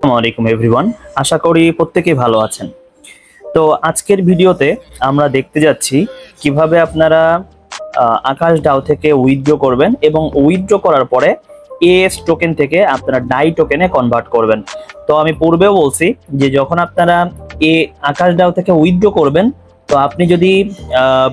আসসালামু আলাইকুম এভরিওয়ান, আশা করি প্রত্যেকেই ভালো আছেন। তো আজকের ভিডিওতে আমরা দেখতে যাচ্ছি কিভাবে আপনারা আকাশ ডাও থেকে উইথড্র করবেন এবং উইথড্র করার পরে এএস টোকেন থেকে আপনারা ডাই টোকেনে কনভার্ট করবেন। তো আমি পূর্বেও বলছি যে যখন আপনারা আকাশ ডাও থেকে উইথড্র করবেন, তো আপনি যদি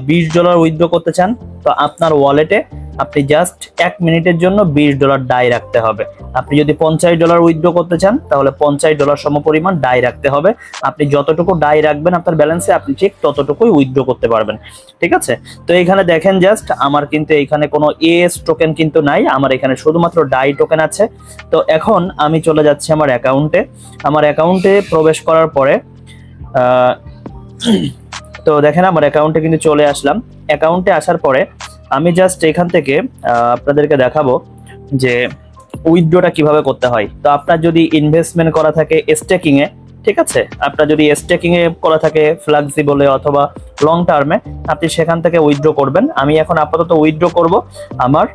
$20 উইথড্র করতে চান, তো আপনার ওয়ালেটে আপনি জাস্ট 1 মিনিটের জন্য $20 ডাই রাখতে হবে। আপনি যদি $50 উইথড্র করতে চান, তাহলে $50 সমপরিমাণ ডাই রাখতে হবে। আপনি যতটুকু ডাই রাখবেন আপনার ব্যালেন্সে, আপনি ঠিক ততটুকুই উইথড্র করতে পারবেন। ঠিক আছে, তো এখানে দেখেন জাস্ট আমার কিন্তু এখানে কোনো এএস টোকেন কিন্তু নাই, আমার এখানে শুধুমাত্র ডাই টোকেন আছে। তো এখন আমি চলে যাচ্ছি আমার অ্যাকাউন্টে প্রবেশ করার পরে তো দেখেন আমার অ্যাকাউন্টে কিন্তু চলে আসলাম। অ্যাকাউন্টে আসার পরে আমি জাস্ট এখান থেকে আপনাদেরকে দেখাবো যে উইথড্রটা কিভাবে করতে হয়। তো আপনার যদি ইনভেস্টমেন্ট করা থাকে স্টেকিং এ, ঠিক আছে, আপনার যদি স্টেকিং এ করা থাকে ফ্লেক্সিবলে অথবা লং টার্মে, আপনি সেখান থেকে উইথড্র করবেন। আমি এখন আপাতত উইথড্র করব আমার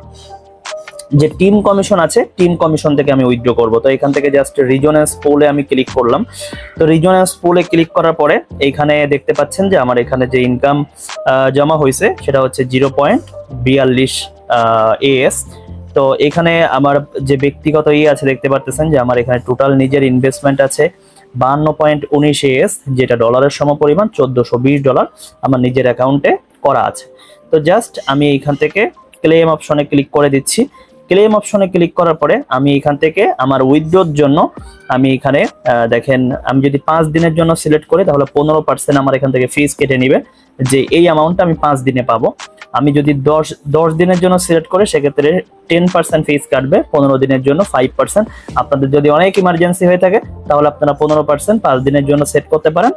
যে টিম কমিশন আছে, টিম কমিশন থেকে আমি উইথড্র করব। তো এখান থেকে জাস্ট রিজনেন্স পুলে আমি ক্লিক করলাম। তো রিজনেন্স পুলে ক্লিক করার পরে এইখানে দেখতে পাচ্ছেন যে আমার এখানে যে ইনকাম জমা হয়েছে সেটা হচ্ছে 0.42 AS। তো এখানে আমার যে ব্যক্তিগত আছে দেখতে পাচ্ছেন যে আমার এখানে টোটাল নিজের ইনভেস্টমেন্ট আছে 52.19 AS, যেটা ডলারের সমপরিমাণ $1420 আমার নিজের অ্যাকাউন্টে করা আছে। তো জাস্ট আমি এখান থেকে ক্লেম অপশনে ক্লিক করে দিচ্ছি। ক্লেম অপশনে ক্লিক করার পরে আমি এখান থেকে আমার উইথড্রর জন্য আমি এখানে দেখেন, আমি যদি 5 দিনের জন্য সিলেক্ট করি তাহলে 15% আমার এখান থেকে ফিস কেটে নিবে, যে এই অ্যামাউন্টটা আমি 5 দিনে পাবো। আমি যদি 10 দিনের জন্য সিলেক্ট করি সেক্ষেত্রে 10% ফিস কাটবে, 15 দিনের জন্য 5%। আপনাদের যদি অনেক ইমার্জেন্সি হয়ে থাকে তাহলে আপনারা 15% 5 দিনের জন্য সেট করতে পারেন।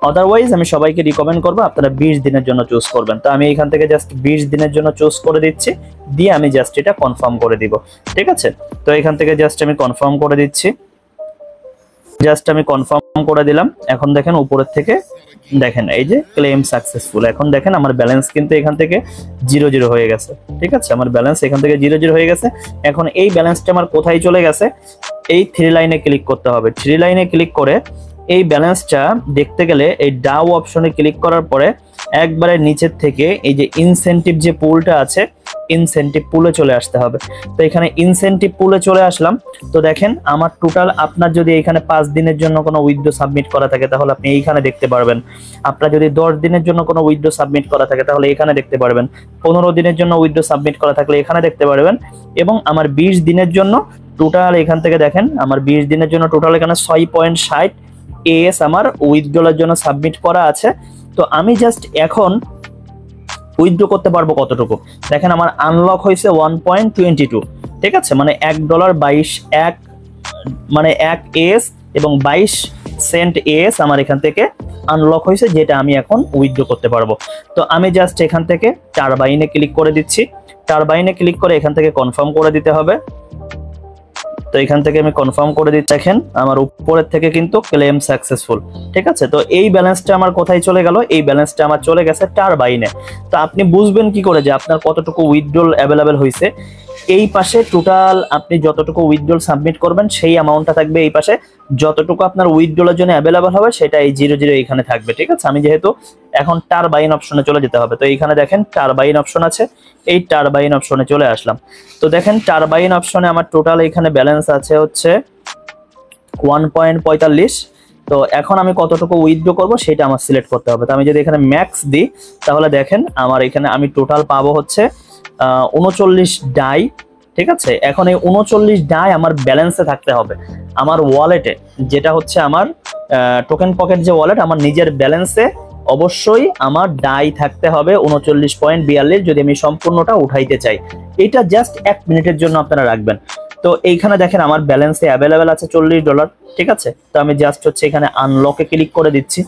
আদারওয়াইজ আমি সবাইকে রিকমেন্ড করবো আপনারা 20 দিনের জন্য চুজ করবেন। তো আমি এখান থেকে জাস্ট 20 দিনের জন্য চুজ করে দিচ্ছি, দিয়ে আমি জাস্ট এটা কনফার্ম করে দিব। ঠিক আছে, তো এখান থেকে জাস্ট আমি কনফার্ম করে দিচ্ছি, জাস্ট আমি কনফার্ম করে দিলাম। এখন দেখেন উপরের থেকে দেখেন এই যে ক্লেম সাকসেসফুল। এখন দেখেন আমার ব্যালেন্স কিন্তু এখান থেকে 0 হয়ে গেছে। ঠিক আছে, আমার ব্যালেন্স এখান থেকে 0 হয়ে গেছে। এখন এই ব্যালেন্সটা আমার কোথায় চলে গেছে, এই 3 লাইনে ক্লিক করতে হবে। 3 লাইনে ক্লিক করে এই ব্যালেন্সটা দেখতে গেলে এই ডাও অপশনে ক্লিক করার পরে একবারে নিচের থেকে এই যে ইনসেনটিভ যে পুলটা আছে, ইনসেনটিভ পুলে চলে আসতে হবে। তো এখানে ইনসেনটিভ পুলে চলে আসলাম। তো দেখেন আমার টোটাল, আপনার যদি এখানে 5 দিনের জন্য কোনো উইথড্র সাবমিট করা থাকে তাহলে আপনি এইখানে দেখতে পারবেন। আপনার যদি 10 দিনের জন্য কোনো উইথড্র সাবমিট করা থাকে তাহলে এখানে দেখতে পারবেন। 15 দিনের জন্য উইথড্র সাবমিট করা থাকলে এখানে দেখতে পারবেন। এবং আমার 20 দিনের জন্য টোটাল এখান থেকে দেখেন আমার 20 দিনের জন্য টোটাল এখানে 6.60 AS আমার উইথড্রলের জন্য সাবমিট করা আছে। তো আমি জাস্ট এখন উইথড্র করতে পারবো কতটুকু, দেখেন আমার আনলক হয়েছে 1.22। ঠিক আছে, মানে $1 মানে 1 AS এবং 22 সেন্ট AS আমার এখান থেকে আনলক হয়েছে, যেটা আমি এখন উইথড্র করতে পারবো। তো আমি জাস্ট এখান থেকে টারবাইনে ক্লিক করে দিচ্ছি। টারবাইনে ক্লিক করে এখান থেকে কনফার্ম করে দিতে হবে। তো এখান থেকে আমি কনফার্ম করে দিচ্ছি। দেখেন আমার উপরের থেকে কিন্তু ক্লেম সাকসেসফুল। ঠিক আছে, তো এই ব্যালেন্সটা আমার কোথায় চলে গেল, এই ব্যালেন্সটা আমার চলে গেছে টারবাইনে। তো আপনি বুঝবেন কি করে যে আপনার কতটুকু উইথড্রল অ্যাভেলেবেল হয়েছে। এই পাশে টোটাল আপনি যতটুকু উইথড্রল সাবমিট করবেন সেই অ্যামাউন্টটা থাকবে এই পাশে, যতটুকু আপনার উইথড্রলের জন্য অ্যাভেলেবেল হবে সেটা এই 0 এখানে থাকবে। ঠিক আছে, আমি যেহেতু এখন টারবাইন অপশনে চলে যেতে হবে, তো এইখানে দেখেন টারবাইন অপশন আছে, এই টারবাইন অপশনে চলে আসলাম। তো দেখেন টারবাইন অপশনে আমার টোটাল এখানে ব্যালেন্স আছে হচ্ছে 1.45। তো এখন আমি কতটুকু উইথড্র করব সেটা আমার সিলেক্ট করতে হবে। তো আমি যদি এখানে ম্যাক্স দিই তাহলে দেখেন আমার এখানে আমি টোটাল পাবো হচ্ছে 39 ডাই। ঠিক আছে, এখন এই 39 ডাই আমার ব্যালেন্সে থাকতে হবে আমার ওয়ালেটে, যেটা হচ্ছে আমার টোকেন পকেট যে ওয়ালেট, আমার নিজের ব্যালেন্সে অবশ্যই আমার ডাই থাকতে হবে 39.42 যদি আমি সম্পূর্ণটা উঠাইতে চাই। এটা জাস্ট 1 মিনিটের জন্য আপনারা রাখবেন। তো এইখানে দেখেন আমার ব্যালেন্সে অ্যাভেলেবেল আছে $40। ঠিক আছে, তো আমি জাস্ট হচ্ছে এখানে আনলকে ক্লিক করে দিচ্ছি।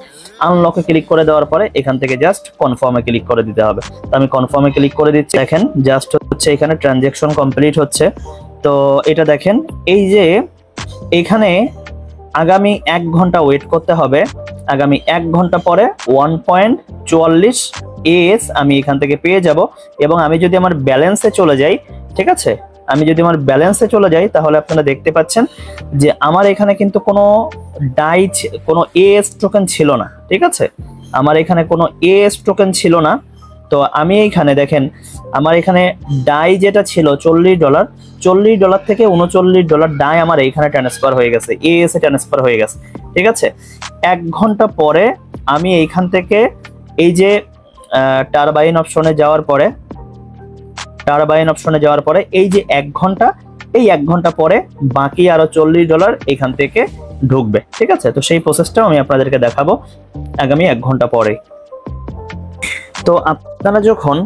আনলকে ক্লিক করে দেওয়ার পরে এখান থেকে জাস্ট কনফার্মে ক্লিক করে দিতে হবে। তো আমি কনফার্মে ক্লিক করে দিচ্ছি। দেখেন জাস্ট হচ্ছে এখানে ট্রানজ্যাকশন কমপ্লিট হচ্ছে। তো এটা দেখেন এই যে এখানে আগামী 1 ঘন্টা ওয়েট করতে হবে। আগামী 1 ঘন্টা পরে 1.44 AS আমি এখান থেকে পেয়ে যাব। এবং আমি যদি আমার ব্যালেন্সে চলে যাই, ঠিক আছে, আমি যদি আমার ব্যালেন্সে চলে যাই তাহলে আপনারা দেখতে পাচ্ছেন যে আমার এখানে কিন্তু কোনো কোনো এএস টোকেন ছিল না। ঠিক আছে, আমার এখানে কোনো এএস টোকেন ছিল না। তো আমি এইখানে দেখেন আমার এখানে ডাই যেটা ছিল $40 থেকে $39 ডাই আমার এইখানে ট্রান্সফার হয়ে গেছে, এএস এ ট্রান্সফার হয়ে গেছে। ঠিক আছে, 1 ঘন্টা পরে আমি এইখান থেকে এই যে টারবাইন অপশনে যাওয়ার পরে এই যে 1 ঘন্টা, এই 1 ঘন্টা পরে বাকি আরো $40 এখান থেকে ঢুকবে। ঠিক আছে, তো সেই প্রসেসটাও আমি আপনাদেরকে দেখাবো আগামী 1 ঘন্টা পরে। তো আপনারা যখন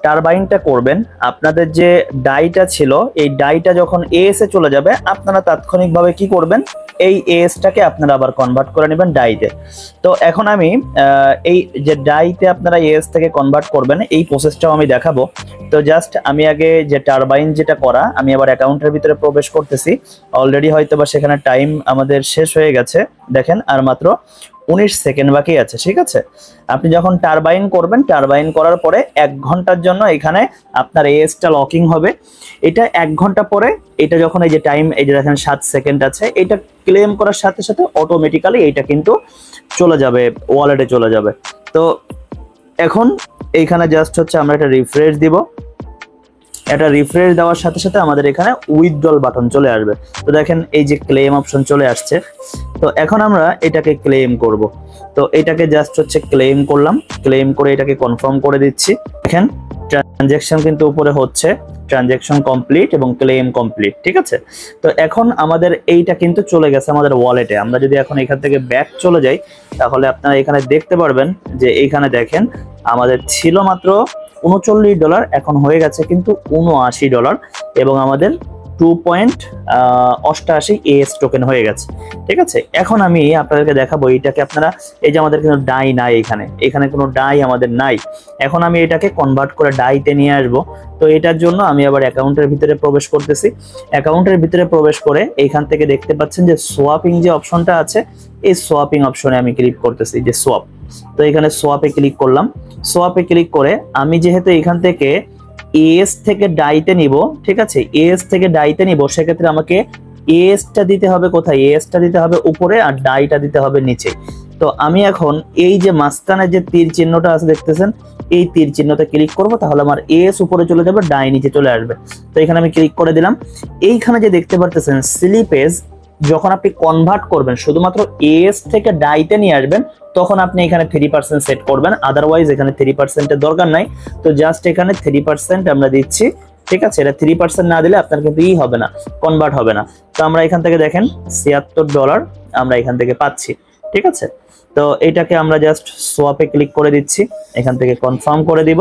টারবাইনটা করবেন, আপনাদের যে ডাইটা ছিল এই ডাইটা যখন এএস এ চলে যাবে, আপনারা তাৎক্ষণিকভাবে কি করবেন, এই এএসটাকে আপনারা আবার কনভার্ট করে নেবেন ডাইতে। তো এখন আমি এই যে ডাইতে আপনারা এএস থেকে কনভার্ট করবেন এই প্রসেসটাও আমি দেখাবো। তো জাস্ট আমি আগে যে টারবাইন যেটা করা, আমি আবার অ্যাকাউন্টের ভিতরে প্রবেশ করতেছি। অলরেডি হয়তো বা সেখানে টাইম আমাদের শেষ হয়ে গেছে, দেখেন আর মাত্র 19 সেকেন্ড বাকি আছে। ঠিক আছে, আপনি যখন টারবাইন করবেন, টারবাইন করার পরে 1 ঘন্টার জন্য এখানে আপনার এএসটা লকিং হবে। এটা 1 ঘন্টা পরে এটা যখন এই যে টাইম, এই যে দেখেন 7 সেকেন্ড আছে, এটা ক্লেম করার সাথে সাথে অটোমেটিক্যালি এইটা কিন্তু চলে যাবে, ওয়ালেটে চলে যাবে। তো এখন এইখানে জাস্ট হচ্ছে আমরা একটা রিফ্রেশ দিব। এটা রিফ্রেশ দেওয়ার সাথে সাথে আমাদের এখানে উইথড্রল বাটন চলে আসবে। তো দেখেন এই যে ক্লেম অপশন চলে আসছে। তো এখন আমরা এটাকে ক্লেম করব। তো এটাকে জাস্ট হচ্ছে ক্লেম করলাম, ক্লেম করে এটাকে কনফার্ম করে দিচ্ছি। দেখেন ট্রানজ্যাকশন কিন্তু উপরে হচ্ছে, ট্রানজ্যাকশন কমপ্লিট এবং ক্লেম কমপ্লিট। ঠিক আছে, তো এখন আমাদের এইটা কিন্তু চলে গেছে আমাদের ওয়ালেটে। আমরা যদি এখন এখান থেকে ব্যাক চলে যাই তাহলে আপনারা এখানে দেখতে পারবেন যে এইখানে দেখেন আমাদের ছিল মাত্র $39, এখন হয়ে গেছে কিন্তু $79 এবং আমাদের 2.88 এএস টোকেন হয়ে গেছে। ঠিক আছে, এখন আমি আপনাদেরকে দেখাবো এইটাকে আপনারা, এই যে আমাদের কিন্তু ডাই নাই, এখানে কোনো ডাই আমাদের নাই। এখন আমি এটাকে কনভার্ট করে ডাইতে নিয়ে আসব। তো এটার জন্য আমি আবার অ্যাকাউন্টের ভিতরে প্রবেশ করতেছি। অ্যাকাউন্টের ভিতরে প্রবেশ করে এইখান থেকে দেখতে পাচ্ছেন যে সোয়াপিং যে অপশনটা আছে, এই সোয়াপিং অপশনে আমি ক্লিক করতেছি, যে সোয়াপ। তো এখানে সোয়াপে ক্লিক করলাম। সোয়াপে ক্লিক করে আমি যেহেতু এখান থেকে এএস থেকে ডাইতে নিব, ঠিক আছে, এএস থেকে ডাইতে নিব, সেক্ষেত্রে আমাকে এএসটা দিতে হবে কোথায়, এএসটা দিতে হবে উপরে আর ডাইটা দিতে হবে নিচে। তো আমি এখন এই যে মাঝখানে যে তীর চিহ্নটা আছে দেখতেছেন, এই তীর চিহ্নতে ক্লিক করব, তাহলে আমার এএস উপরে চলে যাবে, ডাই নিচে চলে আসবে। তো এখানে আমি ক্লিক করে দিলাম। এইখানে যে দেখতে পারতেছেন স্লিপেজ, যখন আপনি কনভার্ট করবেন শুধুমাত্র এএস থেকে ডাইতে নিয়ে আসবেন, তখন আপনি এখানে 3% সেট করবেন, আদারওয়াইজ এখানে 3% এর দরকার নাই। তো জাস্ট এখানে 3% আমরা দিচ্ছি। ঠিক আছে, এটা 3% না দিলে আপনার কিন্তু হবে না, কনভার্ট হবে না। তো আমরা এখান থেকে দেখেন $76 আমরা এখান থেকে পাচ্ছি। ঠিক আছে, তো এটাকে আমরা জাস্ট সোয়াপে ক্লিক করে দিচ্ছি, এখান থেকে কনফার্ম করে দিব।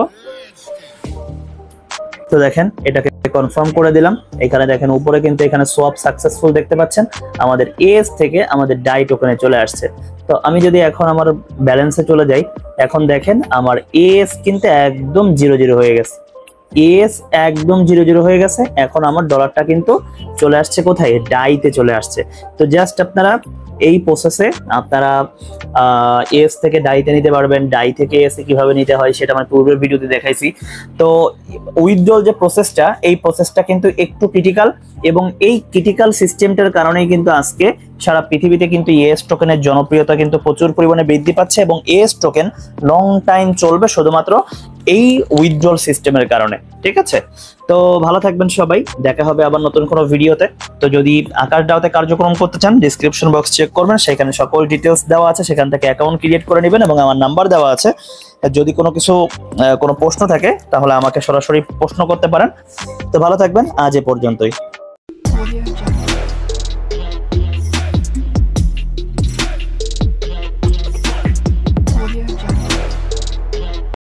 তো দেখেন এটাকে কনফার্ম করে দিলাম। এখানে দেখেন উপরে কিন্তু এখানে সোয়াপ সাকসেসফুল দেখতে পাচ্ছেন, আমাদের এএস থেকে আমাদের ডাই টোকেনে চলে আসছে। তো আমি যদি এখন আমার ব্যালেন্সে চলে যাই, এখন দেখেন আমার এএস কিন্তু একদম 0 হয়ে গেছে, এএস একদম 0 হয়ে গেছে। এখন আমার ডলারটা কিন্তু চলে আসছে কোথায়, ডাইতে চলে আসছে। তো জাস্ট আপনারা এই প্রসেসে আপনারা এএস থেকে ডাইতে নিতে পারবেন, ডাই থেকে এএস কিভাবে নিতে হয় সেটা আমার পূর্বের ভিডিওতে দেখাইছি। তো উইথড্রল যে প্রসেসটা, এই প্রসেসটা কিন্তু একটু ক্রিটিক্যাল, এবং এই ক্রিটিক্যাল সিস্টেমটার কারণেই কিন্তু আজকে সারা পৃথিবীতে কিন্তু এএস টোকেনের জনপ্রিয়তা কিন্তু প্রচুর পরিমাণে বৃদ্ধি পাচ্ছে, এবং এএস টোকেন লং টাইম চলবে শুধুমাত্র এই উইথড্রল সিস্টেমের কারণে। ঠিক আছে, তো ভালো থাকবেন সবাই, দেখা হবে আবার নতুন কোনো ভিডিওতে। তো যদি আকাশ ডাওতে কার্যক্রম করতে চান, ডিসক্রিপশন বক্স চেক করবেন, সেখানে সকল ডিটেলস দেওয়া আছে, সেখান থেকে অ্যাকাউন্ট ক্রিয়েট করে নেবেন এবং আমার নাম্বার দেওয়া আছে। যদি কোনো প্রশ্ন থাকে তাহলে আমাকে সরাসরি প্রশ্ন করতে পারেন। তো ভালো থাকবেন, আজ এ পর্যন্তই।